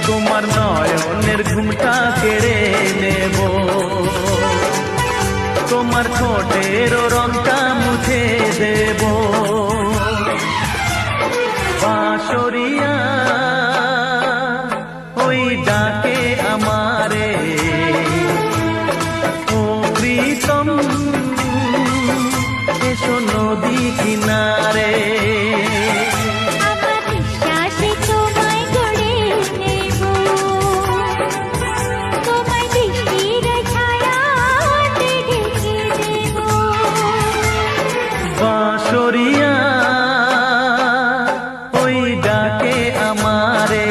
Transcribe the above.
তোমার নয়নের ঘুমটা কেড়ে নেব, তোমার ঠোঁটের রংটা মুছে দেব। বাঁশরিয়া ওই ডাকে আমারে, ও প্রীতম এসো নদী কিনারে। বাঁশরিয়া ওই ডাকে আমারে।